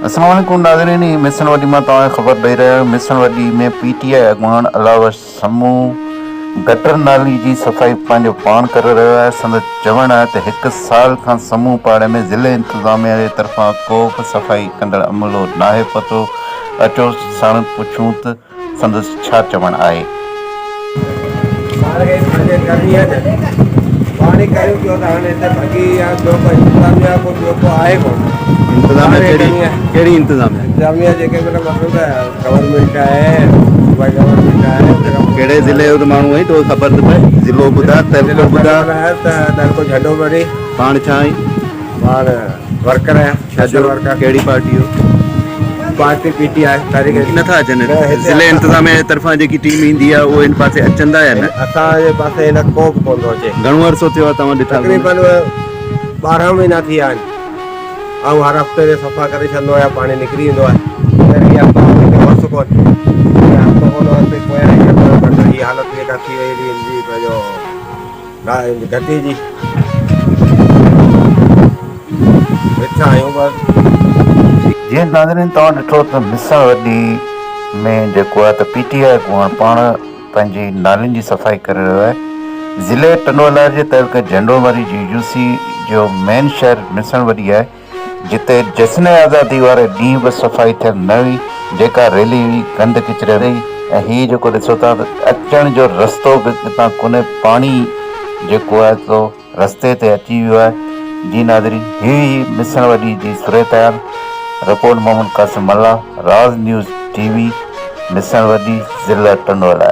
अस्सलाम वालेकुम नाज़रीन, मिशन वडी में तव्हांखे ख़बर ॾेई रहियो आहियां। मिशन वडी में पीटीआई अॻुवान अलावा समूह गटर नाली जी सफ़ाई पंहिंजो पाण करे रहियो आहे। संदसि चवणु आहे त 1 साल खां समूह पाड़े में ज़िले इंतिज़ामिया जे तरफ़ां को बि सफ़ाई कंदड़ अमलो नाहे पतो। अचो साण पुछूं त संदसि छा चवणु आहे। पानी कयूं पियो त हाणे हिते भॼी या ॿियो को इंतिज़ामिया को ॿियो को आहे कोन। कहिड़ी इंतिज़ामिया जेके मतिलबु गवर्नमेंट आहे, भाई गवर्नमेंट आहे कहिड़े ज़िले जो माण्हू आई तो ख़बर थी पए। ज़िलो ॿुधा तहसील ॿुधा तहको झंडो भरी पाण छा आई पाण वर्कर आहियां। छाजो वर्कर कहिड़ी पार्टी जो पार्टी पीटीआई तारीख़ नथा अचनि ज़िले इंतिज़ामिया जे तरफ़ां जेकी टीम ईंदी आहे उहे इन पासे अचंदा या न? असांजे पासे हिन को बि कोन थो अचे। घणो अरसो थियो आहे तव्हां ॾिठा? तक़रीबन 12 महीना थी विया आहिनि। ऐं हर हफ़्ते ते सफ़ा करे छॾंदो आहे, पाणी निकिरी वेंदो आहे। वस कोन हफ़्तो कोन हीअ हालत जेका थी वई हुई पंहिंजो घटी जी वेठा आहियूं बसि। जीअं नाज़रीन तव्हां ॾिठो त मिशन वडी में जेको आहे त पीटीआई अॻुवान पाण पंहिंजी नालियुनि जी सफ़ाई करे रहियो आहे। ज़िले टंडवाला जे तहत झंडोमरी जी यूसी जो मेन शहर मिशन वडी आहे, जिते जश्न आज़ादी वारे ॾींहुं बि सफ़ाई थियल न हुई, जेका रैली हुई गंद किचिरे रही। ऐं हीअ जेको ॾिसो था त अचण जो रस्तो बि हितां कोन्हे, पाणी जेको आहे सो रस्ते ते अची वियो आहे। जी नाज़रीन, हीअ मिशन वडी जी सूरत हाल। रिपोर्ट मोहम्मद कासिम मल्ला, राज न्यूज़ टीवी, मिशन वडी, ज़िला टंडवाला।